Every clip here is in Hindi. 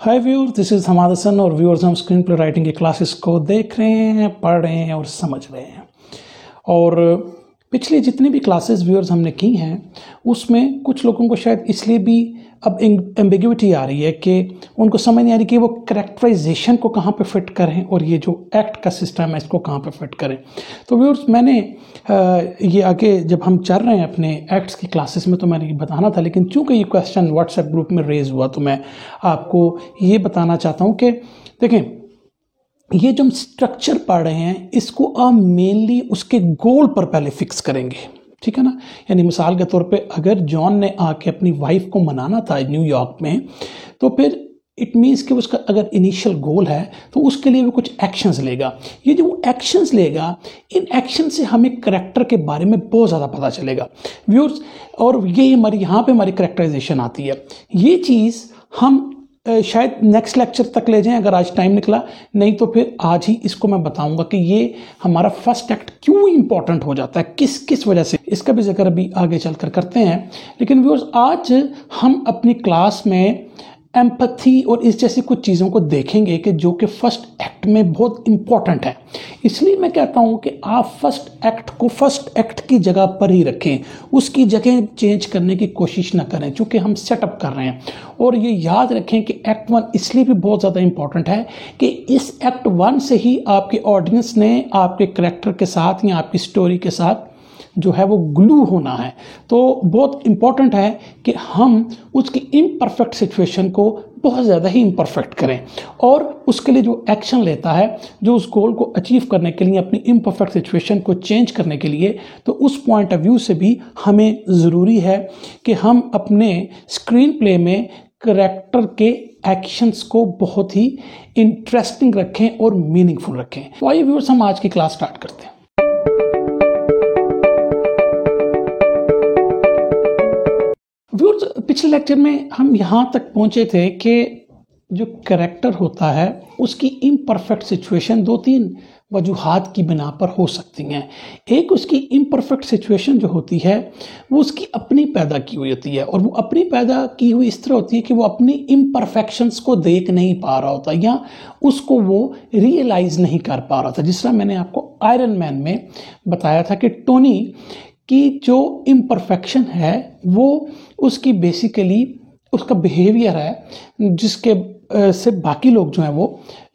हाय व्यूअर्स, दिस इज हमारा सन और व्यूअर्स हम स्क्रीन प्ले राइटिंग की क्लासेस को देख रहे हैं, पढ़ रहे हैं और समझ रहे हैं। और पिछले जितनी भी क्लासेस व्यूअर्स हमने की हैं उसमें कुछ लोगों को शायद इसलिए भी अब एम्बिग्युइटी आ रही है कि उनको समझ नहीं आ रही कि वो कैरेक्टराइजेशन को कहाँ पे फिट करें और ये जो एक्ट का सिस्टम है इसको कहाँ पे फिट करें। तो व्यूअर्स मैंने ये आगे जब हम चल रहे हैं अपने एक्ट्स की क्लासेस में तो मैंने ये बताना था, लेकिन चूंकि ये क्वेश्चन व्हाट्सएप ग्रुप में रेज हुआ तो मैं आपको ये बताना चाहता हूँ कि देखें, ये जो हम स्ट्रक्चर पढ़ रहे हैं इसको आप मेनली उसके गोल पर पहले फिक्स करेंगे, ठीक है ना। यानी मिसाल के तौर पे अगर जॉन ने आके अपनी वाइफ को मनाना था न्यूयॉर्क में, तो फिर इट मीन्स कि उसका अगर इनिशियल गोल है तो उसके लिए वो कुछ एक्शंस लेगा। ये जो वो एक्शंस लेगा, इन एक्शन से हमें करेक्टर के बारे में बहुत ज़्यादा पता चलेगा व्यूअर्स। और ये हमारी यहाँ पे हमारी करेक्टराइजेशन आती है। ये चीज़ हम शायद नेक्स्ट लेक्चर तक ले जाएं अगर आज टाइम निकला, नहीं तो फिर आज ही इसको मैं बताऊंगा कि ये हमारा फर्स्ट एक्ट क्यों इंपॉर्टेंट हो जाता है, किस किस वजह से। इसका भी जिक्र अभी आगे चलकर करते हैं। लेकिन व्यूअर्स आज हम अपनी क्लास में एम्पैथी और इस जैसी कुछ चीज़ों को देखेंगे कि जो कि फर्स्ट एक्ट में बहुत इंपॉर्टेंट है। इसलिए मैं कहता हूं कि आप फर्स्ट एक्ट को फर्स्ट एक्ट की जगह पर ही रखें, उसकी जगह चेंज करने की कोशिश ना करें, चूंकि हम सेटअप कर रहे हैं। और ये याद रखें कि एक्ट 1 इसलिए भी बहुत ज़्यादा इंपॉर्टेंट है कि इस एक्ट 1 से ही आपके ऑडियंस ने आपके करेक्टर के साथ या आपकी स्टोरी के साथ जो है वो ग्लू होना है। तो बहुत इंपॉर्टेंट है कि हम उसकी इम्परफेक्ट सिचुएशन को बहुत ज़्यादा ही इम्परफेक्ट करें और उसके लिए जो एक्शन लेता है, जो उस गोल को अचीव करने के लिए, अपनी इम्परफेक्ट सिचुएशन को चेंज करने के लिए, तो उस पॉइंट ऑफ व्यू से भी हमें ज़रूरी है कि हम अपने स्क्रीन प्ले में करेक्टर के एक्शंस को बहुत ही इंटरेस्टिंग रखें और मीनिंगफुल रखें। तो आइए व्यूअर्स हम आज की क्लास स्टार्ट करते हैं। पिछले लेक्चर में हम यहाँ तक पहुँचे थे कि जो कैरेक्टर होता है उसकी इम्परफेक्ट सिचुएशन 2-3 वजूहात की बिना पर हो सकती हैं। एक उसकी इम्परफेक्ट सिचुएशन जो होती है वो उसकी अपनी पैदा की हुई होती है, और वो अपनी पैदा की हुई इस तरह होती है कि वो अपनी इम्परफेक्शंस को देख नहीं पा रहा होता या उसको वो रियलाइज नहीं कर पा रहा था। जिस तरह मैंने आपको आयरन मैन में बताया था कि टोनी की जो इम्परफेक्शन है वो उसकी बेसिकली उसका बिहेवियर है जिसके से बाकी लोग जो हैं वो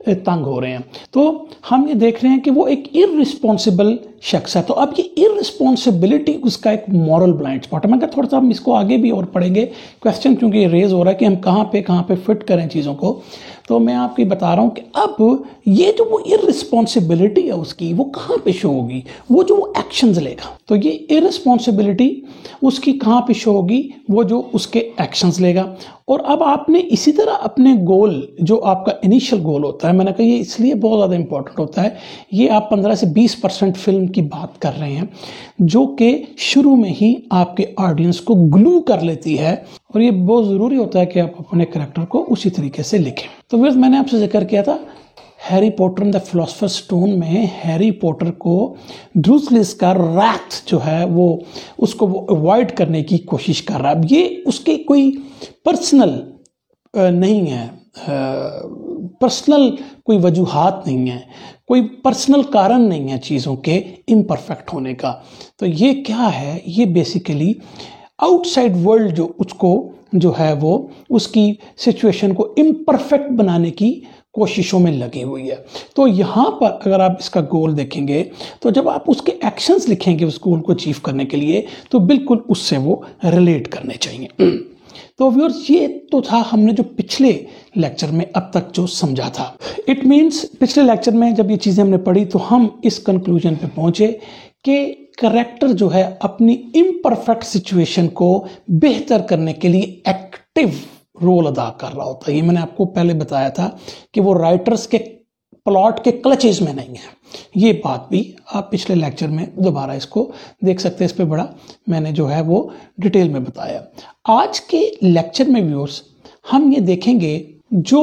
तंग हो रहे हैं। तो हम ये देख रहे हैं कि वो एक इररिस्पॉन्सिबल शख्स है। तो अब ये इररिस्पॉन्सिबिलिटी उसका एक मॉरल ब्लाइंड स्पॉट है। मैं थोड़ा सा हम इसको आगे भी और पढ़ेंगे क्वेश्चन, क्योंकि रेज हो रहा है कि हम कहाँ पे फिट करें चीज़ों को। तो मैं आपको बता रहा हूँ कि अब ये जो वो इररिस्पॉन्सिबिलिटी है उसकी, वो कहाँ पे शो होगी, वो जो एक्शंस लेगा। तो ये इररिस्पॉन्सिबिलिटी उसकी कहाँ पे शो होगी, वो जो उसके एक्शंस लेगा। और अब आपने इसी तरह अपने गोल, जो आपका इनिशियल गोल होता है, मैंने कहा ये इसलिए बहुत ज़्यादा इंपॉर्टेंट होता है, ये आप 15 से 20% फिल्म की बात कर रहे हैं जो कि शुरू में ही आपके ऑडियंस को ग्लू कर लेती है। और ये बहुत ज़रूरी होता है कि आप अपने कैरेक्टर को उसी तरीके से लिखें। तो फिर मैंने आपसे जिक्र किया था Harry Potter and the philosopher's stone में हैरी पॉटर को ड्रूसलिस का रैथ जो है वो उसको वो अवॉइड करने की कोशिश कर रहा है। अब ये उसके कोई पर्सनल नहीं है, पर्सनल कोई वजूहात नहीं है, कोई पर्सनल कारण नहीं है चीज़ों के इम्परफेक्ट होने का। तो ये क्या है, ये बेसिकली आउटसाइड वर्ल्ड जो उसको जो है वो उसकी सिचुएशन को इम्परफेक्ट बनाने की कोशिशों में लगी हुई है। तो यहाँ पर अगर आप इसका गोल देखेंगे तो जब आप उसके एक्शंस लिखेंगे उस गोल को अचीव करने के लिए, तो बिल्कुल उससे वो रिलेट करने चाहिए। तो व्यूअर्स ये तो था हमने जो पिछले लेक्चर में अब तक जो समझा था। इट मीन्स पिछले लेक्चर में जब ये चीज़ें हमने पढ़ी तो हम इस कंक्लूजन पे पहुंचे कि करेक्टर जो है अपनी इम्परफेक्ट सिचुएशन को बेहतर करने के लिए एक्टिव रोल अदा कर रहा होता है। ये मैंने आपको पहले बताया था कि वो राइटर्स के प्लॉट के क्लचेज में नहीं है। ये बात भी आप पिछले लेक्चर में दोबारा इसको देख सकते हैं, इस पे बड़ा मैंने जो है वो डिटेल में बताया। आज के लेक्चर में व्यूअर्स हम ये देखेंगे जो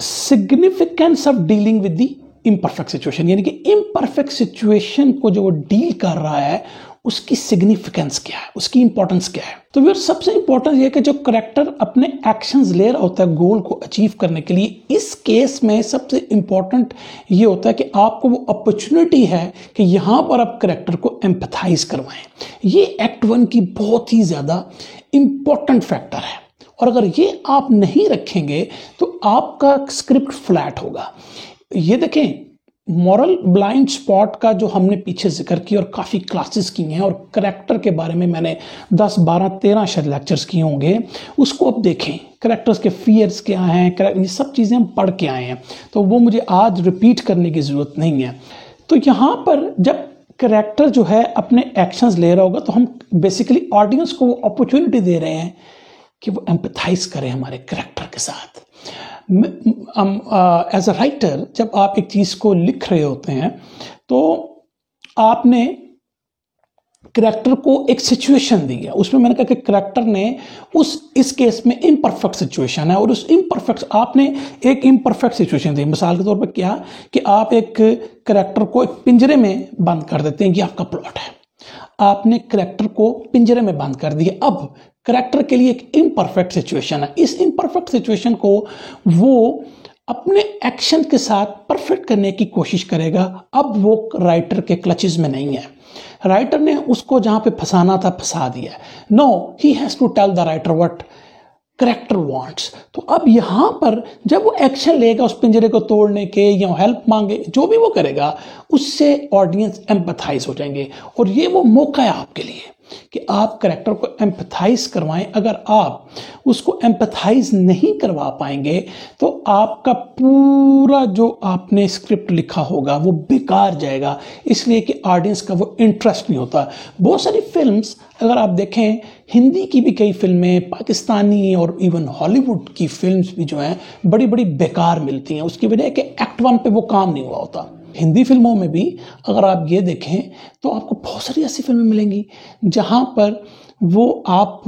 significance of dealing with the imperfect situation, यानी कि इम्परफेक्ट सिचुएशन को जो वो डील कर रहा है उसकी सिग्निफिकेंस क्या है, उसकी इंपॉर्टेंस क्या है। तो व्यूअर्स सबसे इंपॉर्टेंट ये है कि जो करेक्टर अपने एक्शंस ले रहा होता है गोल को अचीव करने के लिए, इस केस में सबसे इंपॉर्टेंट ये होता है कि आपको वो अपॉर्चुनिटी है कि यहां पर आप करेक्टर को एम्पैथाइज करवाएं। ये एक्ट 1 की बहुत ही ज्यादा इंपॉर्टेंट फैक्टर है, और अगर ये आप नहीं रखेंगे तो आपका स्क्रिप्ट फ्लैट होगा। ये देखें, मॉरल ब्लाइंड स्पॉट का जो हमने पीछे जिक्र किया और काफ़ी क्लासेस की हैं, और करेक्टर के बारे में मैंने 10, 12, 13 शायद लेक्चर्स किए होंगे, उसको अब देखें। करेक्टर्स के फियर्स क्या हैं, ये सब चीज़ें हम पढ़ के आए हैं, तो वो मुझे आज रिपीट करने की ज़रूरत नहीं है। तो यहाँ पर जब करेक्टर जो है अपने एक्शंस ले रहा होगा, तो हम बेसिकली ऑडियंस को वो अपॉर्चुनिटी दे रहे हैं कि वो एम्पैथाइज करें हमारे करेक्टर के साथ। एज अ राइटर जब आप एक चीज को लिख रहे होते हैं तो आपने करेक्टर को एक सिचुएशन दी है, उसमें मैंने कहा कि करेक्टर ने इस केस में इम्परफेक्ट सिचुएशन है, और उस इम्परफेक्ट आपने एक इम्परफेक्ट सिचुएशन दी। मिसाल के तौर पर क्या कि आप एक करेक्टर को एक पिंजरे में बंद कर देते हैं, ये आपका प्लॉट है। आपने करेक्टर को पिंजरे में बंद कर दिया। अब करेक्टर के लिए एक इम्परफेक्ट सिचुएशन है, इस इम्परफेक्ट सिचुएशन को वो अपने एक्शन के साथ परफेक्ट करने की कोशिश करेगा। अब वो राइटर के क्लचेस में नहीं है, राइटर ने उसको जहां पे फंसाना था फंसा दिया। No, he has to tell the writer what character wants. तो अब यहां पर जब वो एक्शन लेगा उस पिंजरे को तोड़ने के या हेल्प मांगे, जो भी वो करेगा, उससे ऑडियंस एम्पैथाइज हो जाएंगे। और ये वो मौका है आपके लिए कि आप करेक्टर को एम्पैथाइज करवाएं। अगर आप उसको एम्पैथाइज नहीं करवा पाएंगे तो आपका पूरा जो आपने स्क्रिप्ट लिखा होगा वो बेकार जाएगा, इसलिए कि ऑडियंस का वो इंटरेस्ट नहीं होता। बहुत सारी फिल्म्स अगर आप देखें, हिंदी की भी कई फिल्में, पाकिस्तानी और इवन हॉलीवुड की फिल्म्स भी जो हैं बड़ी बड़ी बेकार मिलती हैं। उसकी वजह है कि एक्ट 1 पे वो काम नहीं हुआ होता। हिंदी फिल्मों में भी अगर आप ये देखें तो आपको बहुत सारी ऐसी फिल्में मिलेंगी जहां पर वो आप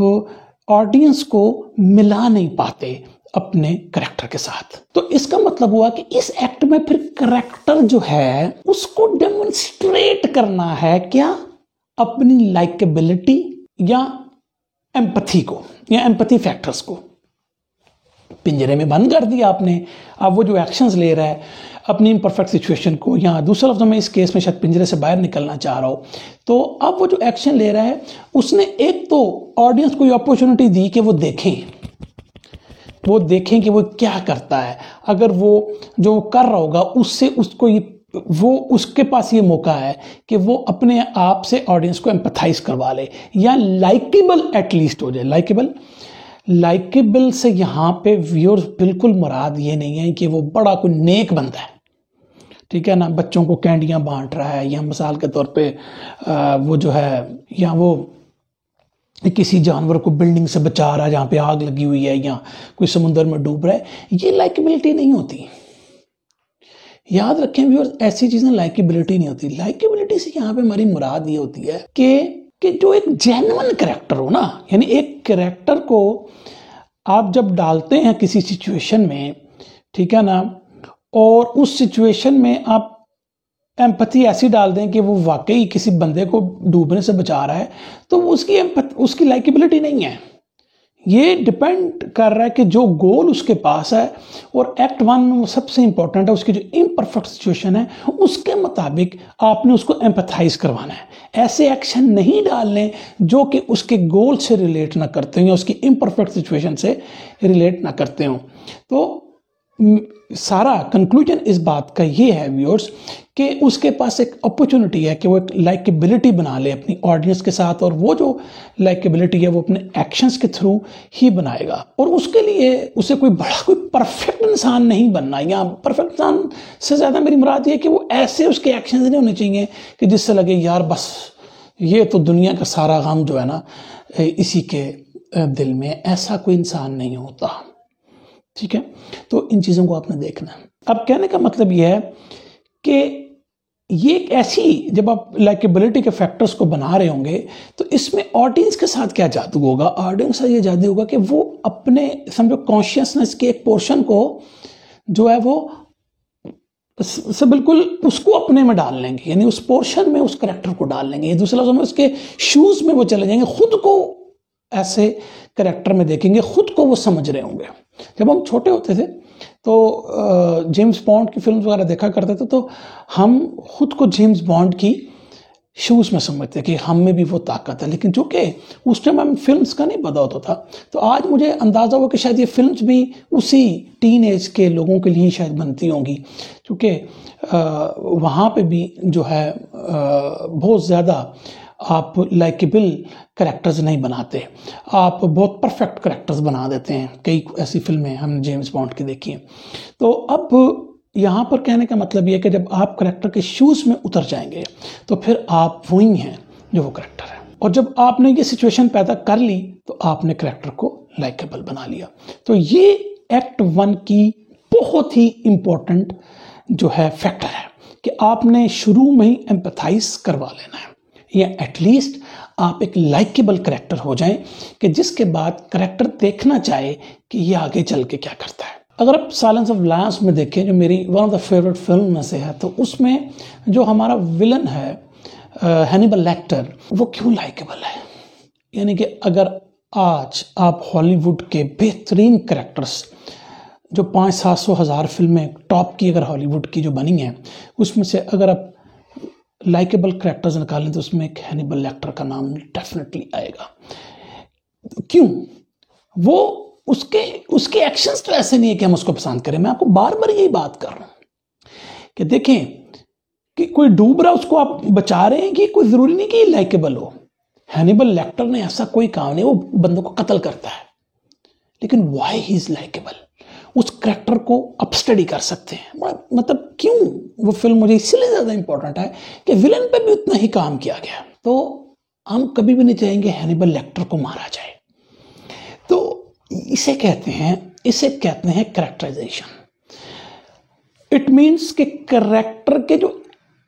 ऑडियंस को मिला नहीं पाते अपने करेक्टर के साथ। तो इसका मतलब हुआ कि इस एक्ट में फिर करेक्टर जो है उसको डेमोन्स्ट्रेट करना है, क्या? अपनी लाइकेबिलिटी या एम्पैथी को, या एम्पैथी फैक्टर्स को। पिंजरे में बंद कर दिया आपने, अब वो जो एक्शंस ले रहा है अपनी इम्परफेक्ट सिचुएशन को, या दूसरा लफ्ज़ में इस केस में शायद पिंजरे से बाहर निकलना चाह रहा हो, तो अब वो जो एक्शन ले रहा है उसने एक तो ऑडियंस को ये अपॉर्चुनिटी दी कि वो देखें कि वो क्या करता है। अगर वो जो कर रहा होगा उससे उसको वो उसके पास ये मौका है कि वो अपने आप से ऑडियंस को एम्पैथाइज करवा ले, या लाइकेबल एटलीस्ट हो जाए। लाइकेबल से यहाँ पे व्यूअर्स बिल्कुल मुराद ये नहीं है कि वो बड़ा कोई नेक बंदा है, ठीक है ना, बच्चों को कैंडियाँ बांट रहा है, या मिसाल के तौर पे वो जो है, या वो किसी जानवर को बिल्डिंग से बचा रहा है जहाँ पे आग लगी हुई है, या कोई समुद्र में डूब रहा है। ये लाइकेबिलिटी नहीं होती, याद रखें व्यूअर्स, ऐसी चीजें लाइकेबिलिटी नहीं होती। लाइकेबिलिटी से यहाँ पे हमारी मुराद ये होती है कि जो एक जेन्युइन कैरेक्टर हो ना, यानी एक कैरेक्टर को आप जब डालते हैं किसी सिचुएशन में, ठीक है ना, और उस सिचुएशन में आप एम्पैथी ऐसी डाल दें कि वो वाकई किसी बंदे को डूबने से बचा रहा है, तो उसकी लाइकेबिलिटी नहीं है। ये डिपेंड कर रहा है कि जो गोल उसके पास है, और एक्ट 1 में वो सबसे इंपॉर्टेंट है, उसकी जो इम्परफेक्ट सिचुएशन है उसके मुताबिक आपने उसको एम्पैथाइज करवाना है। ऐसे एक्शन नहीं डालने जो कि उसके गोल से रिलेट ना करते हो या उसकी इम्परफेक्ट सिचुएशन से रिलेट ना करते हो। तो सारा कंक्लूजन इस बात का ये है व्यूअर्स कि उसके पास एक अपॉर्चुनिटी है कि वो एक लाइकेबिलिटी बना ले अपनी ऑडियंस के साथ, और वो जो लाइकेबिलिटी है वो अपने एक्शंस के थ्रू ही बनाएगा। और उसके लिए उसे कोई परफेक्ट इंसान नहीं बनना, या परफेक्ट इंसान से ज़्यादा मेरी मुराद ये है कि वो ऐसे उसके एक्शंस नहीं होने चाहिए कि जिससे लगे यार बस ये तो दुनिया का सारा गम जो है ना इसी के दिल में। ऐसा कोई इंसान नहीं होता, ठीक है। तो इन चीज़ों को आपने देखना है। अब कहने का मतलब यह है कि ये एक ऐसी, जब आप लाइकेबिलिटी के फैक्टर्स को बना रहे होंगे तो इसमें ऑडियंस के साथ क्या जादू होगा? ऑडियंस का ये जादू होगा कि वो अपने समझो कॉन्शियसनेस के एक पोर्शन को जो है वो से बिल्कुल उसको अपने में डाल लेंगे, यानी उस पोर्शन में उस करेक्टर को डाल लेंगे। दूसरे लफ्ज़ों में उसके शूज़ में वो चले जाएंगे, खुद को ऐसे करेक्टर में देखेंगे, खुद को वो समझ रहे होंगे। जब हम छोटे होते थे तो जेम्स बॉन्ड की फिल्म वगैरह देखा करते थे, तो हम खुद को जेम्स बॉन्ड की शूज़ में समझते कि हम में भी वो ताकत है। लेकिन चूँकि उस टाइम हमें फिल्म्स का नहीं पता होता था, तो आज मुझे अंदाज़ा हुआ कि शायद ये फिल्म्स भी उसी टीन एज के लोगों के लिए शायद बनती होंगी, क्योंकि वहाँ पे भी जो है बहुत ज़्यादा आप लाइकेबल करेक्टर्स नहीं बनाते, आप बहुत परफेक्ट करेक्टर्स बना देते हैं। कई ऐसी फिल्में हमने जेम्स बॉन्ड की देखी हैं। तो अब यहाँ पर कहने का मतलब ये है कि जब आप करेक्टर के शूज़ में उतर जाएंगे तो फिर आप वही हैं जो वो करेक्टर है। और जब आपने ये सिचुएशन पैदा कर ली तो आपने करेक्टर को लाइकेबल बना लिया। तो ये एक्ट 1 की बहुत ही इम्पोर्टेंट जो है फैक्टर है कि आपने शुरू में ही एम्पैथाइज करवा लेना है, या एटलीस्ट आप एक लाइकेबल करेक्टर हो जाएं कि जिसके बाद करेक्टर देखना चाहे कि ये आगे चल के क्या करता है। अगर आप साइलेंस ऑफ लायंस में देखें, जो मेरी one of the favourite film में से है, तो उसमें जो हमारा विलन है हैनिबल लेक्टर, वो क्यों लाइकेबल है। यानी कि अगर आज आप हॉलीवुड के बेहतरीन करेक्टर्स जो 500-700 फिल्में टॉप की अगर हॉलीवुड की जो बनी हैं, उसमें से अगर आप लाइकेबल करेक्टर्स निकालें तो उसमें एक हैनिबल लेक्टर का नाम डेफिनेटली आएगा। क्यों? वो उसके एक्शंस तो ऐसे नहीं है कि हम उसको पसंद करें। मैं आपको बार बार यही बात कर रहा हूं कि देखें कि कोई डूब रहा उसको आप बचा रहे हैं, कि कोई जरूरी नहीं कि लाइकेबल हो। हैनिबल लेक्टर ने ऐसा कोई काम नहीं, वो बंदों को कत्ल करता है, लेकिन व्हाई ही इज लाइकेबल, उस करेक्टर को आप स्टडी कर सकते हैं। मतलब क्यों वो फिल्म मुझे इसलिए ज्यादा इंपॉर्टेंट है कि विलन पे भी उतना ही काम किया गया। तो हम कभी भी नहीं चाहेंगे हैनिबल लेक्टर को मारा जाए। तो इसे कहते हैं कैरेक्टराइजेशन। इट मीन्स कि करेक्टर के जो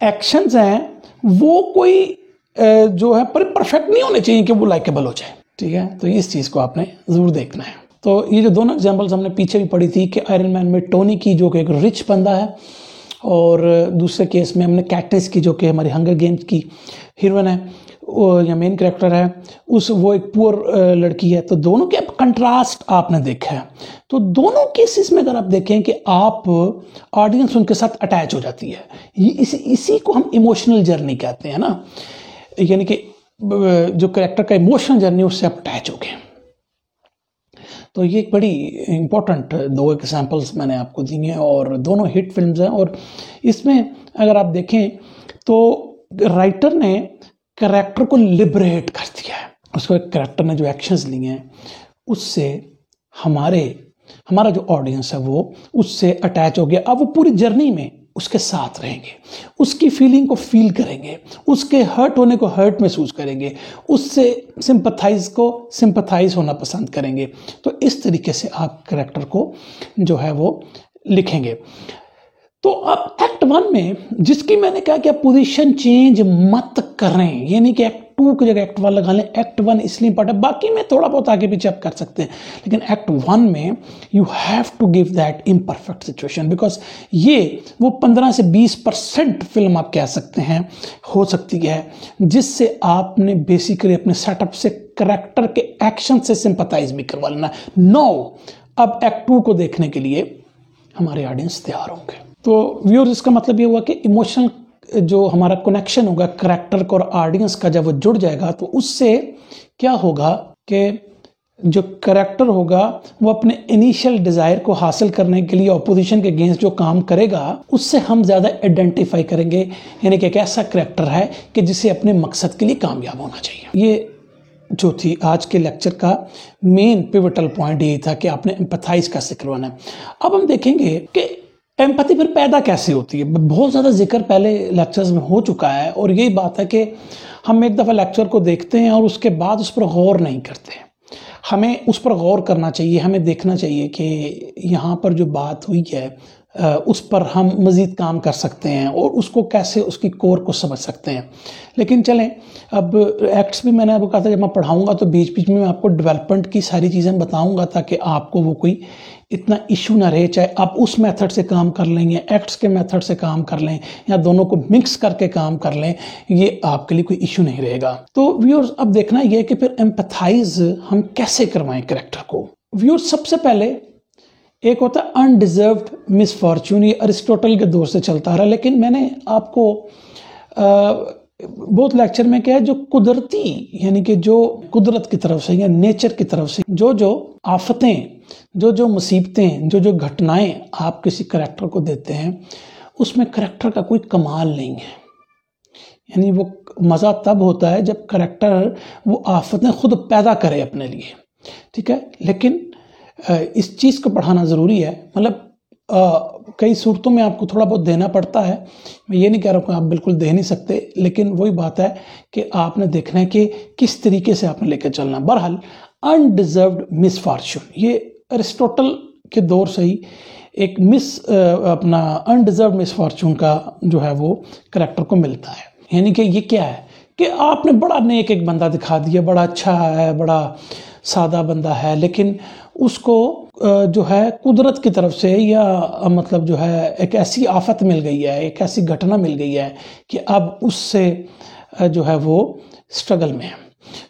एक्शंस हैं वो कोई जो है परफेक्ट नहीं होने चाहिए कि वो लाइकेबल हो जाए। ठीक है, तो इस चीज़ को आपने ज़रूर देखना है। तो ये जो दोनों एग्जांपल्स हमने पीछे भी पढ़ी थी कि आयरन मैन में टोनी की जो कि एक रिच बंदा है, और दूसरे केस में हमने कैटनिस की जो कि हमारी हंगर गेम्स की हीरोइन है या मेन कैरेक्टर है, वो एक पुअर लड़की है। तो दोनों के कंट्रास्ट आपने देखा है। तो दोनों केसेस में अगर आप देखें कि आप ऑडियंस उनके साथ अटैच हो जाती है, इसी को हम इमोशनल जर्नी कहते हैं ना, यानी कि जो कैरेक्टर का इमोशनल जर्नी उससे आप अटैच हो गए। तो ये एक बड़ी इंपॉर्टेंट 2 एग्जाम्पल्स मैंने आपको दी हैं, और दोनों हिट फिल्म्स हैं। और इसमें अगर आप देखें तो राइटर ने कैरेक्टर को लिबरेट कर दिया है। उसको एक कैरेक्टर ने जो एक्शंस लिए हैं उससे हमारा जो ऑडियंस है वो उससे अटैच हो गया। अब वो पूरी जर्नी में उसके साथ रहेंगे, उसकी फीलिंग को फील करेंगे, उसके हर्ट होने को हर्ट महसूस करेंगे, उससे सिंपथाइज होना पसंद करेंगे। तो इस तरीके से आप कैरेक्टर को जो है वो लिखेंगे। तो अब एक्ट 1 में जिसकी मैंने कहा कि आप पोजीशन चेंज मत करें, यानी कि एक्ट 2 की जगह एक्ट 1 लगा लें। एक्ट 1 इसलिए इंपॉर्टेंट, बाकी में थोड़ा बहुत आगे पीछे आप कर सकते हैं, लेकिन एक्ट 1 में you have to give that imperfect situation, because ये वो 15 से 20% फिल्म आप कह सकते हैं हो सकती है जिससे आपने बेसिकली अपने सेटअप से करेक्टर के एक्शन से सिंपैथाइज भी करवा लेना। नो, अब एक्ट 2 को देखने के लिए हमारे ऑडियंस तैयार होंगे। तो व्यूअर्स, इसका मतलब ये हुआ कि इमोशनल जो हमारा कनेक्शन होगा करेक्टर का और ऑडियंस का, जब वो जुड़ जाएगा तो उससे क्या होगा कि जो करेक्टर होगा वो अपने इनिशियल डिजायर को हासिल करने के लिए ऑपोजिशन के अगेंस्ट जो काम करेगा उससे हम ज्यादा आइडेंटिफाई करेंगे, यानी कि एक ऐसा करेक्टर है कि जिसे अपने मकसद के लिए कामयाब होना चाहिए। ये जो थी आज के लेक्चर का मेन पिवटल पॉइंट यही था कि आपने एम्पैथाइज कैसे करवाना है। अब हम देखेंगे कि एम्पैथी फिर पैदा कैसे होती है। बहुत ज़्यादा जिक्र पहले लेक्चर्स में हो चुका है, और यही बात है कि हम एक दफ़ा लेक्चर को देखते हैं और उसके बाद उस पर गौर नहीं करते। हमें उस पर गौर करना चाहिए, हमें देखना चाहिए कि यहाँ पर जो बात हुई है उस पर हम मज़ीद काम कर सकते हैं और उसको कैसे उसकी कोर को समझ सकते हैं। लेकिन चलें, अब एक्ट्स भी मैंने आपको कहा था जब मैं पढ़ाऊँगा तो बीच बीच में मैं आपको डेवलपमेंट की सारी चीज़ें बताऊँगा ताकि आपको वो कोई इतना इशू ना रहे, चाहे आप उस मेथड से काम कर लें या एक्ट्स के मेथड से काम कर लें या दोनों को मिक्स करके काम कर लें, ये आपके लिए कोई इशू नहीं रहेगा। तो व्यूअर्स, अब देखना ये है कि फिर एम्पैथाइज हम कैसे करवाएं कैरेक्टर को। व्यूअर्स, सबसे पहले एक होता है अनडिजर्व्ड मिसफॉर्च्यून। ये अरिस्टोटल के दौर से चलता रहा, लेकिन मैंने आपको बहुत लेक्चर में क्या है, जो कुदरती यानी कि जो कुदरत की तरफ से या नेचर की तरफ से जो जो आफतें, जो जो मुसीबतें, जो जो घटनाएं आप किसी करैक्टर को देते हैं, उसमें करैक्टर का कोई कमाल नहीं है। यानी वो मज़ा तब होता है जब करैक्टर वो आफतें खुद पैदा करे अपने लिए, ठीक है। लेकिन इस चीज़ को पढ़ाना ज़रूरी है। मतलब कई सूरतों में आपको थोड़ा बहुत देना पड़ता है, मैं ये नहीं कह रहा हूँ कि आप बिल्कुल दे नहीं सकते, लेकिन वही बात है कि आपने देखना है कि किस तरीके से आपने लेकर चलना। बहरहाल, अनडिजर्व्ड मिसफॉर्च्यून, ये अरिस्टोटल के दौर से ही एक अपना अनडिजर्व्ड मिसफॉर्च्यून का जो है वो करैक्टर को मिलता है। यानी कि ये क्या है कि आपने बड़ा नेक एक बंदा दिखा दिया, बड़ा अच्छा है, बड़ा सादा बंदा है, लेकिन उसको जो है कुदरत की तरफ से या मतलब जो है एक ऐसी आफत मिल गई है, एक ऐसी घटना मिल गई है कि अब उससे जो है वो स्ट्रगल में है।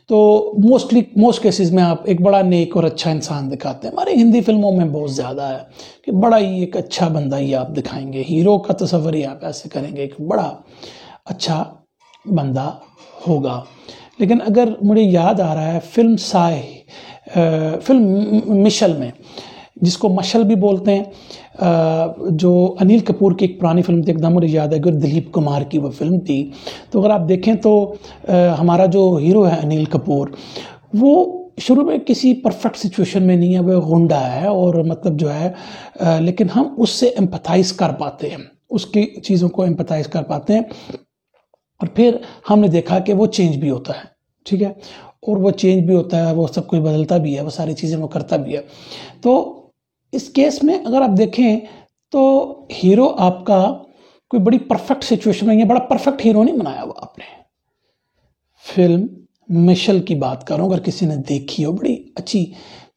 तो मोस्ट केसेस में आप एक बड़ा नेक और अच्छा इंसान दिखाते हैं। हमारे हिंदी फिल्मों में बहुत ज़्यादा है कि बड़ा ही एक अच्छा बंदा ही आप दिखाएंगे, हीरो का तस्वर ही आप ऐसे करेंगे कि बड़ा अच्छा बंदा होगा। लेकिन अगर मुझे याद आ रहा है फिल्म मिशल में, जिसको मशल भी बोलते हैं, जो अनिल कपूर की एक पुरानी फिल्म थी, एकदम मुझे याद है कि दिलीप कुमार की वो फिल्म थी। तो अगर आप देखें तो हमारा जो हीरो है अनिल कपूर, वो शुरू में किसी परफेक्ट सिचुएशन में नहीं है, वो गुंडा है और मतलब जो है लेकिन हम उससे एम्पैथाइज कर पाते हैं, उसकी चीज़ों को एम्पैथाइज कर पाते हैं और फिर हमने देखा कि वो चेंज भी होता है, ठीक है। और वो चेंज भी होता है, वो सब कुछ बदलता भी है, वो सारी चीज़ें वो करता भी है। तो इस केस में अगर आप देखें तो हीरो आपका कोई बड़ी परफेक्ट सिचुएशन नहीं है, बड़ा परफेक्ट हीरो नहीं बनाया हुआ आपने। फिल्म मिशल की बात कर रहा हूँ, अगर किसी ने देखी हो, बड़ी अच्छी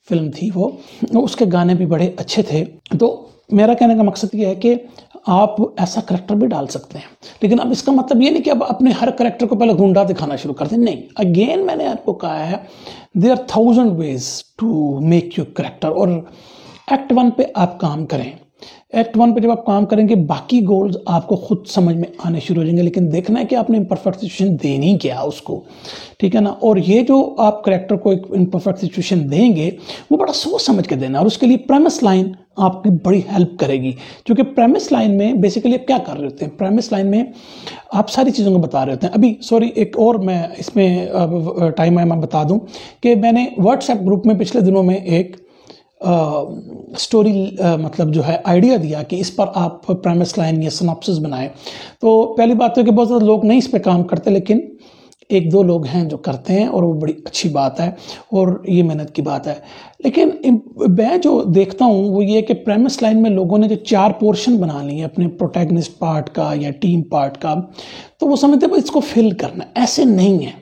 फिल्म थी वो, उसके गाने भी बड़े अच्छे थे। तो मेरा कहने का मकसद ये है कि आप ऐसा करैक्टर भी डाल सकते हैं, लेकिन अब इसका मतलब ये नहीं कि अब अपने हर करैक्टर को पहले गुंडा दिखाना शुरू कर दें। नहीं, अगेन मैंने आपको कहा है there are 1000 ways to make your character. और एक्ट 1 पे आप काम करें। एक्ट 1 पे जब आप काम करेंगे, बाकी गोल्स आपको खुद समझ में आने शुरू हो जाएंगे। लेकिन देखना है कि आपने इम्परफेक्ट सिचुएशन देनी क्या उसको, ठीक है ना। और ये जो आप करैक्टर को एक इम्परफेक्ट सिचुएशन देंगे, वो बड़ा सोच समझ के देना। और उसके लिए प्रेमिस लाइन आपकी बड़ी हेल्प करेगी, क्योंकि प्रेमिस लाइन में बेसिकली आप क्या कर रहे होते हैं, प्रेमिस लाइन में आप सारी चीज़ों को बता रहे होते हैं। अभी सॉरी, एक और मैं इसमें टाइम मैं बता दूं कि मैंने व्हाट्सएप ग्रुप में पिछले दिनों में एक स्टोरी मतलब जो है आइडिया दिया कि इस पर आप प्रेमिस लाइन या सिनॉप्सिस बनाएं। तो पहली बात है कि बहुत ज़्यादा लोग नहीं इस पर काम करते, लेकिन एक दो लोग हैं जो करते हैं और वो बड़ी अच्छी बात है और ये मेहनत की बात है। लेकिन मैं जो देखता हूँ वो ये कि प्रेमिस लाइन में लोगों ने जो 4 पोर्शन बना लिए अपने प्रोटैगनिस्ट पार्ट का या टीम पार्ट का, तो वो समझते हैं इसको फिल करना। ऐसे नहीं है।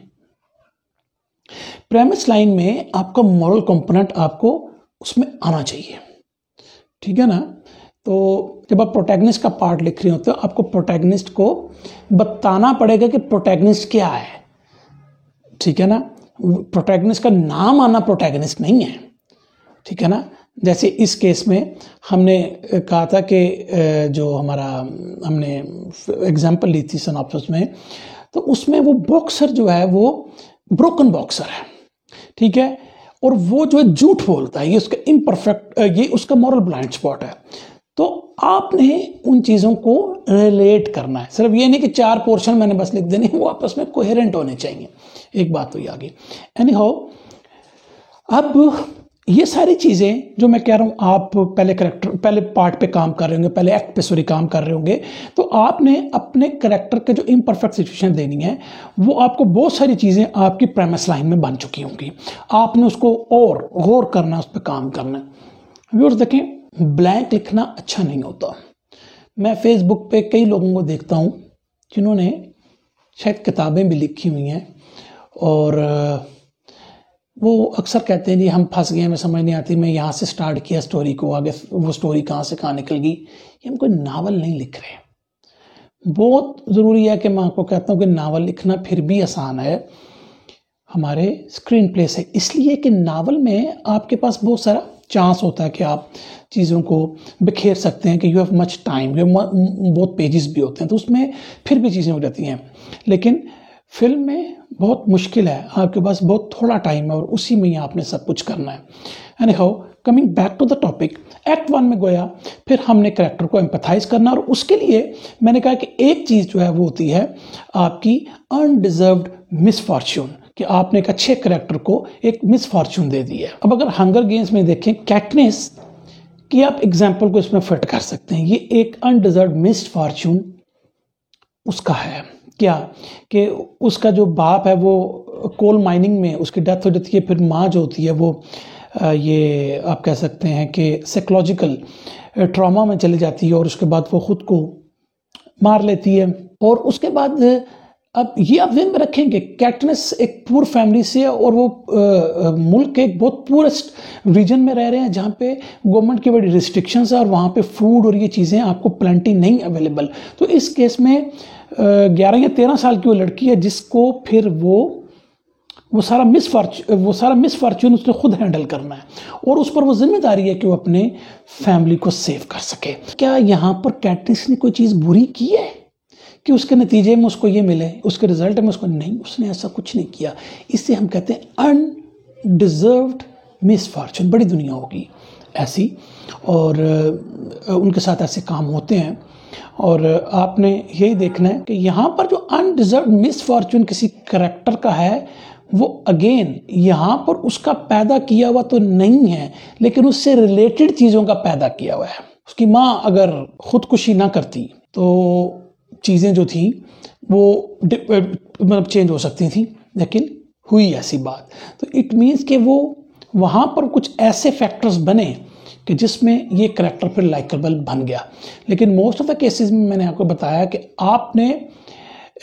प्रेमिस लाइन में आपका मॉरल कंपोनेंट आपको उसमें आना चाहिए, ठीक है ना। तो जब आप प्रोटैगनिस्ट का पार्ट लिख रहे होते हो, आपको प्रोटैगनिस्ट को बताना पड़ेगा कि प्रोटैगनिस्ट क्या है, ठीक है ना। प्रोटैगनिस्ट का नाम आना प्रोटैगनिस्ट नहीं है, ठीक है ना। जैसे इस केस में हमने कहा था कि जो हमारा हमने एग्जाम्पल ली थी सिनॉप्सिस में, तो उसमें वो बॉक्सर जो है वो ब्रोकन बॉक्सर है, ठीक है। और वो जो है झूठ बोलता है, ये उसका इम्परफेक्ट, ये उसका मॉरल ब्लाइंड स्पॉट है। तो आपने उन चीज़ों को रिलेट करना है। सिर्फ ये नहीं कि 4 पोर्शन मैंने बस लिख देने, वो आपस में कोहेरेंट होने चाहिए। एक बात तो ये आगे एनी हाउ। अब ये सारी चीज़ें जो मैं कह रहा हूँ, आप पहले पार्ट पे काम कर रहे होंगे, पहले एक्ट पे काम कर रहे होंगे, तो आपने अपने कैरेक्टर के जो इम्परफेक्ट सिचुएशन देनी है, वो आपको बहुत सारी चीज़ें आपकी प्रेमिस लाइन में बन चुकी होंगी। आपने उसको और गौर करना, उस पर काम करना। व्यूअर्स देखें, ब्लैंक लिखना अच्छा नहीं होता। मैं फेसबुक पे कई लोगों को देखता हूँ जिन्होंने शायद किताबें भी लिखी हुई हैं और वो अक्सर कहते हैं जी हम फंस गए, हमें समझ नहीं आती, मैं यहाँ से स्टार्ट किया स्टोरी को, आगे वो स्टोरी कहाँ से कहाँ निकल गई। ये हम कोई नावल नहीं लिख रहे। बहुत ज़रूरी है कि मैं आपको कहता हूँ कि नावल लिखना फिर भी आसान है हमारे स्क्रीन प्ले से, इसलिए कि नावल में आपके पास बहुत सारा चांस होता है कि आप चीज़ों को बिखेर सकते हैं, कि यू हैव मच टाइम, बहुत पेजेस भी होते हैं तो उसमें फिर भी चीज़ें हो जाती हैं। लेकिन फिल्म में बहुत मुश्किल है, आपके पास बहुत थोड़ा टाइम है और उसी में ही आपने सब कुछ करना है। Anyhow, coming back to the topic, act 1 में गया, फिर हमने कैरेक्टर को एम्पैथाइज करना, और उसके लिए मैंने कहा कि एक चीज़ जो है वो होती है आपकी अनडिजर्व्ड मिसफॉर्च्यून, कि आपने एक अच्छे कैरेक्टर को एक मिसफॉर्च्यून दे दी है। अब अगर हंगर गेम्स में देखें, कैटनिस की आप एग्जाम्पल को इसमें फिट कर सकते हैं। ये एक अनडिजर्व्ड मिसफॉर्च्यून उसका है, क्या कि उसका जो बाप है वो कोल माइनिंग में उसकी डेथ हो जाती है, फिर माँ जो होती है वो ये आप कह सकते हैं कि साइकोलॉजिकल ट्रॉमा में चली जाती है और उसके बाद वो खुद को मार लेती है। और उसके बाद अब ये आप ध्यान में रखेंगे, कैटनिस एक पुअर फैमिली से है और वो मुल्क के एक बहुत पुअरेस्ट रीजन में रह रहे हैं जहाँ पे गवर्नमेंट की बड़ी रिस्ट्रिक्शंस है और वहाँ पे फूड और ये चीज़ें आपको प्लेंटी नहीं अवेलेबल। तो इस केस में 11 या 13 साल की वो लड़की है जिसको फिर वो सारा मिसफॉर्च्यून उसने खुद हैंडल करना है और उस पर वो जिम्मेदारी है कि वो अपने फैमिली को सेव कर सके। क्या यहाँ पर कैटनिस ने कोई चीज़ बुरी की है कि उसके नतीजे में उसको ये मिले, उसके रिजल्ट में उसको नहीं? उसने ऐसा कुछ नहीं किया। इससे हम कहते हैं अनडिजर्व्ड मिसफॉर्च्यून। बड़ी दुनिया होगी ऐसी और उनके साथ ऐसे काम होते हैं और आपने यही देखना है कि यहाँ पर जो अनडिजर्व्ड मिसफॉर्च्यून किसी करैक्टर का है वो अगेन यहाँ पर उसका पैदा किया हुआ तो नहीं है, लेकिन उससे रिलेटेड चीज़ों का पैदा किया हुआ है। उसकी माँ अगर खुदकुशी ना करती तो चीज़ें जो थी वो मतलब चेंज हो सकती थी, लेकिन हुई ऐसी बात। तो इट मीन्स कि वो वहाँ पर कुछ ऐसे फैक्टर्स बने कि जिसमें ये करैक्टर फिर लाइकेबल बन गया। लेकिन मोस्ट ऑफ द केसेस में मैंने आपको बताया कि आपने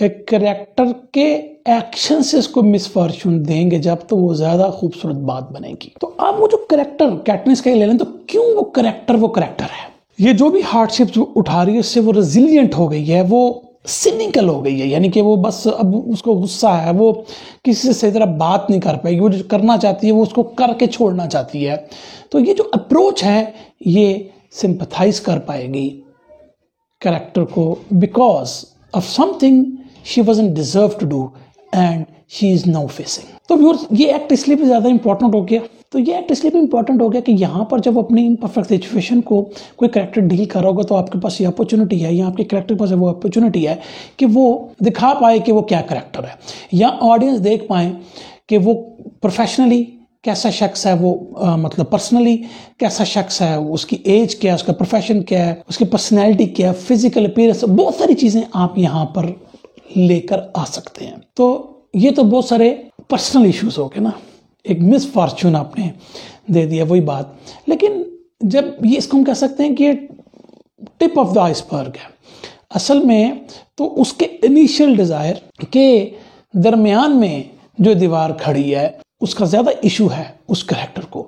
एक करैक्टर के एक्शन से इसको मिसफॉर्च्यून देंगे जब तो वो ज़्यादा खूबसूरत बात बनेगी। तो आप वो जो करैक्टर कैटनिस का ले लें, तो क्यों वो करैक्टर है, ये जो भी हार्डशिप्स उठा रही है उससे वो रेजिलियंट हो गई है, वो सिनिकल हो गई है, यानी कि वो बस अब उसको गुस्सा है, वो किसी से सही तरह बात नहीं कर पाएगी, वो जो करना चाहती है वो उसको करके छोड़ना चाहती है। तो ये जो अप्रोच है ये सिंपथाइज कर पाएगी कैरेक्टर को because of something she wasn't deserve to do and she is now facing. तो व्यूअर्स, ये एक्ट इसलिए भी ज़्यादा इंपॉर्टेंट हो गया। तो ये एक्ट इसलिए भी इंपॉर्टेंट हो गया कि यहाँ पर जब अपनी इम्परफेक्ट सिचुएशन को कोई कैरेक्टर डील कर रहा होगा तो आपके पास ये अपॉर्चुनिटी है, या आपके कैरेक्टर के पास वो अपॉर्चुनिटी है कि वो दिखा पाए कि वो क्या कैरेक्टर है, या ऑडियंस देख पाए कि वो प्रोफेशनली कैसा शख्स है, वो मतलब पर्सनली कैसा शख्स है, उसकी एज क्या है, उसका प्रोफेशन क्या है, उसकी पर्सनैलिटी क्या है, फिजिकल अपीयरेंस, बहुत सारी चीज़ें आप यहाँ पर लेकर आ सकते हैं। तो ये तो बहुत सारे पर्सनल इश्यूज हो गए ना, एक मिसफॉर्च्यून आपने दे दिया, वही बात। लेकिन जब ये इसको हम कह सकते हैं कि ये टिप ऑफ द आइसबर्ग है, असल में तो उसके इनिशियल डिज़ायर के दरमियान में जो दीवार खड़ी है उसका ज़्यादा इशू है उस कैरेक्टर को,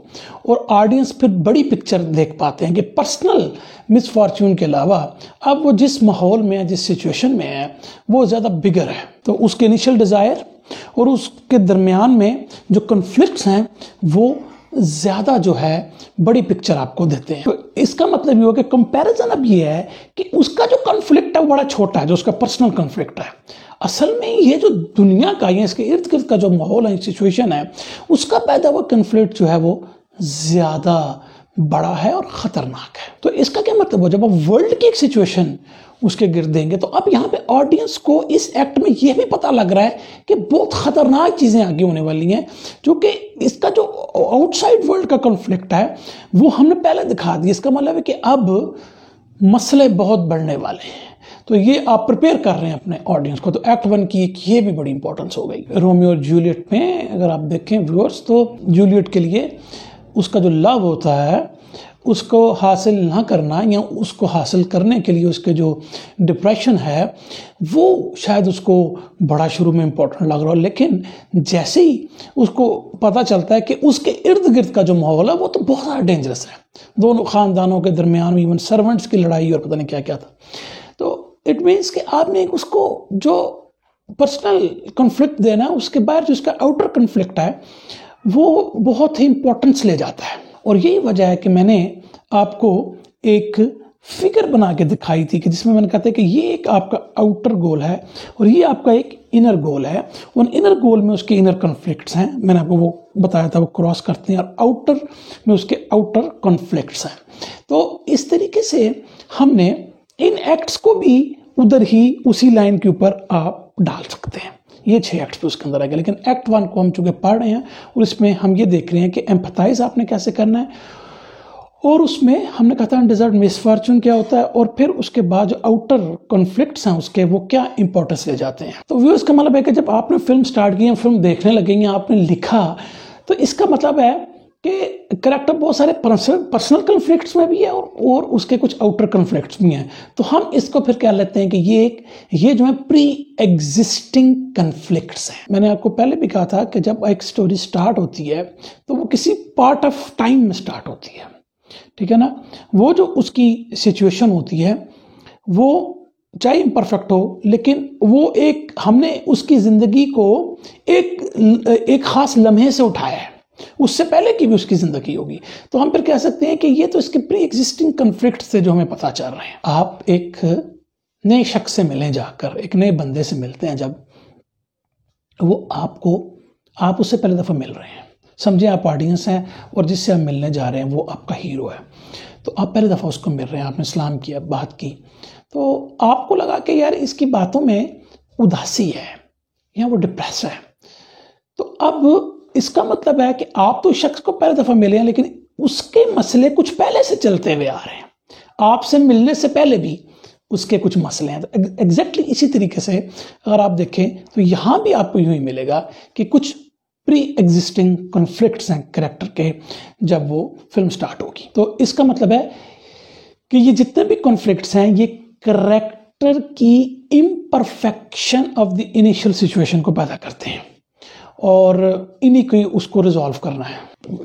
और ऑडियंस फिर बड़ी पिक्चर देख पाते हैं कि पर्सनल मिसफॉर्च्यून के अलावा अब वो जिस माहौल में है, जिस सिचुएशन में है, वो ज़्यादा बिगर है। तो उसके इनिशियल डिज़ायर और उसके दरमियान में जो कन्फ्लिक्ट्स हैं वो ज़्यादा जो है बड़ी पिक्चर आपको देते हैं। तो इसका मतलब ये हो कि कंपैरिजन अब ये है कि उसका जो कन्फ्लिक्ट है वो बड़ा छोटा है, जो उसका पर्सनल कन्फ्लिक्ट है। असल में ये जो दुनिया का या इसके इर्द गिर्द का जो माहौल है, सिचुएशन है, उसका पैदा हुआ कन्फ्लिक्ट जो है वो ज़्यादा बड़ा है और ख़तरनाक है। तो इसका क्या मतलब हो, जब आप वर्ल्ड की एक सिचुएशन उसके गिर्द देंगे तो अब यहाँ पे ऑडियंस को इस एक्ट में यह भी पता लग रहा है कि बहुत ख़तरनाक चीज़ें आगे होने वाली हैं, जो कि इसका जो आउटसाइड वर्ल्ड का कॉन्फ्लिक्ट है वो हमने पहले दिखा दिया। इसका मतलब है कि अब मसले बहुत बढ़ने वाले हैं, तो ये आप प्रिपेयर कर रहे हैं अपने ऑडियंस को। तो एक्ट 1 की ये भी बड़ी इंपॉर्टेंस हो गई। रोमियो और जूलियट में अगर आप देखें व्यूअर्स, तो जूलियट के लिए उसका जो लव होता है उसको हासिल ना करना या उसको हासिल करने के लिए उसके जो डिप्रेशन है वो शायद उसको बड़ा शुरू में इम्पोर्टेंट लग रहा हो, लेकिन जैसे ही उसको पता चलता है कि उसके इर्द गिर्द का जो माहौल है वो तो बहुत ज़्यादा डेंजरस है, दोनों ख़ानदानों के दरमियान इवन सर्वेंट्स की लड़ाई और पता नहीं क्या क्या था, तो इट मीन्स कि आपने उसको जो पर्सनल कन्फ्लिक्ट देना है उसके बाहर जो उसका आउटर कन्फ्लिक्ट है वो बहुत ही इंपॉर्टेंस ले जाता है। और यही वजह है कि मैंने आपको एक फिगर बना के दिखाई थी कि जिसमें मैंने कहा था कि ये एक आपका आउटर गोल है और ये आपका एक इनर गोल है। उन इनर गोल में उसके इनर कॉन्फ्लिक्ट्स हैं, मैंने आपको वो बताया था, वो क्रॉस करते हैं, और आउटर में उसके आउटर कॉन्फ्लिक्ट्स हैं। तो इस तरीके से हमने इन एक्ट्स को भी उधर ही उसी लाइन के ऊपर आप डाल सकते हैं। ये 6 एक्ट्स उसके अंदर आएगा, लेकिन एक्ट 1 को हम चूंकि पढ़ रहे हैं और इसमें हम ये देख रहे हैं कि एम्पैथाइज आपने कैसे करना है, और उसमें हमने कहा था अनडिजर्व्ड मिसफॉर्चून क्या होता है, और फिर उसके बाद जो आउटर कॉन्फ्लिक्ट्स हैं उसके वो क्या इंपॉर्टेंस ले जाते हैं। तो व्यूअर्स का मतलब है कि जब आपने फिल्म स्टार्ट की, फिल्म देखने लगेंगे, आपने लिखा, तो इसका मतलब है कि करेक्टर बहुत सारे पर्सनल कॉन्फ्लिक्ट्स में भी है और उसके कुछ आउटर कॉन्फ्लिक्ट्स भी हैं। तो हम इसको फिर कह लेते हैं कि ये जो है प्री एग्जिस्टिंग कॉन्फ्लिक्ट्स हैं। मैंने आपको पहले भी कहा था कि जब एक स्टोरी स्टार्ट होती है तो वो किसी पार्ट ऑफ टाइम में स्टार्ट होती है, ठीक है ना। वो जो उसकी सिचुएशन होती है वो चाहे इम्परफेक्ट हो, लेकिन वो एक हमने उसकी जिंदगी को एक खास लम्हे से उठाया है, उससे पहले की भी उसकी जिंदगी होगी। तो हम फिर कह सकते हैं कि ये तो इसके प्री एग्जिस्टिंग कॉन्फ्लिक्ट से जो हमें पता चल रहे हैं। आप एक नए शख्स से मिलें, जाकर एक नए बंदे से मिलते हैं, जब वो आप उससे पहले दफा मिल रहे हैं, समझे आप ऑडियंस हैं और जिससे आप मिलने जा रहे हैं वो आपका हीरो है, तो आप पहले दफा उसको मिल रहे हैं, आपने सलाम किया, बात की, तो आपको लगा कि यार इसकी बातों में उदासी है या वो डिप्रेस है। तो अब इसका मतलब है कि आप तो शख्स को पहले दफा मिले हैं, लेकिन उसके मसले कुछ पहले से चलते हुए आ रहे हैं, आपसे मिलने से पहले भी उसके कुछ मसले हैं। तो एग्जैक्टली इसी तरीके से अगर आप देखें तो यहां भी आपको यूं ही मिलेगा कि कुछ प्री एग्जिस्टिंग कॉन्फ्लिक्ट्स हैं कैरेक्टर के जब वो फिल्म स्टार्ट होगी। तो इसका मतलब है कि ये जितने भी कॉन्फ्लिक्ट्स हैं ये कैरेक्टर की imperfection of the initial situation को पैदा करते हैं और इन्हीं को उसको रिजॉल्व करना है।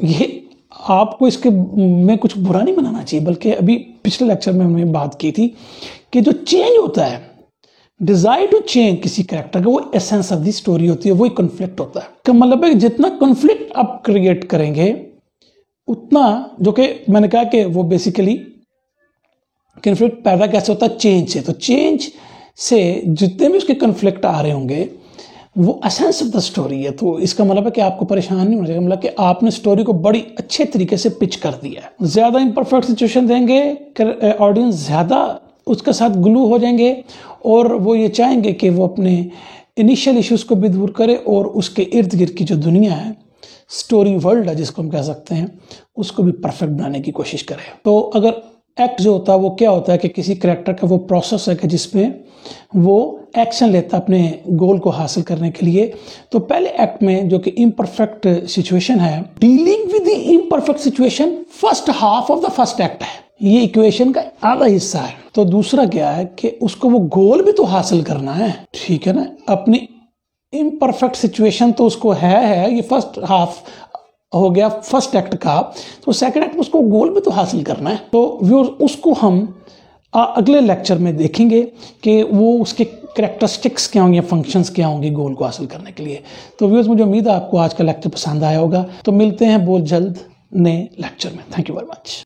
ये आपको इसके में कुछ बुरा नहीं मनाना चाहिए, बल्कि अभी पिछले लेक्चर में हमने बात की थी कि जो चेंज होता है, डिजायर टू चेंज किसी कैरेक्टर का, वो एसेंस ऑफ द स्टोरी होती है, वही कॉन्फ्लिक्ट होता है। का मतलब है कि जितना कॉन्फ्लिक्ट आप क्रिएट करेंगे उतना, जो कि मैंने कहा कि वो बेसिकली कॉन्फ्लिक्ट पैदा कैसे होता है, चेंज से। तो चेंज से जितने भी उसके कॉन्फ्लिक्ट आ रहे होंगे वो एसेंस ऑफ द स्टोरी है। तो इसका मतलब है कि आपको परेशान नहीं होना चाहिए, मतलब कि आपने स्टोरी को बड़ी अच्छे तरीके से पिच कर दिया है। ज्यादा इम्परफेक्ट सिचुएशन देंगे, ऑडियंस ज्यादा उसके साथ ग्लू हो जाएंगे और वो ये चाहेंगे कि वो अपने इनिशियल इश्यूज को भी दूर करे और उसके इर्द गिर्द की जो दुनिया है, स्टोरी वर्ल्ड है जिसको हम कह सकते हैं, उसको भी परफेक्ट बनाने की कोशिश करे। तो अगर एक्ट जो होता है वो क्या होता है कि किसी कैरेक्टर का वो प्रोसेस है कि जिसमें वो एक्शन लेता है अपने गोल को हासिल करने के लिए। तो पहले एक्ट में जो कि इम्परफेक्ट सिचुएशन है, dealing with the imperfect situation first half of the first act है, ये इक्वेशन का आधा हिस्सा है। तो दूसरा क्या है कि उसको वो गोल भी तो हासिल करना है, ठीक है ना। अपनी इम्परफेक्ट सिचुएशन तो उसको है ये फर्स्ट हाफ हो गया फर्स्ट एक्ट का, तो सेकंड एक्ट में उसको गोल भी तो हासिल करना है। तो उसको हम अगले लेक्चर में देखेंगे कि वो उसके कैरेक्टरिस्टिक्स क्या होंगे, फंक्शंस क्या होंगे गोल को हासिल करने के लिए। तो व्यूअर्स, मुझे उम्मीद है आपको आज का लेक्चर पसंद आया होगा। तो मिलते हैं बहुत जल्द नए लेक्चर में। Thank you very much.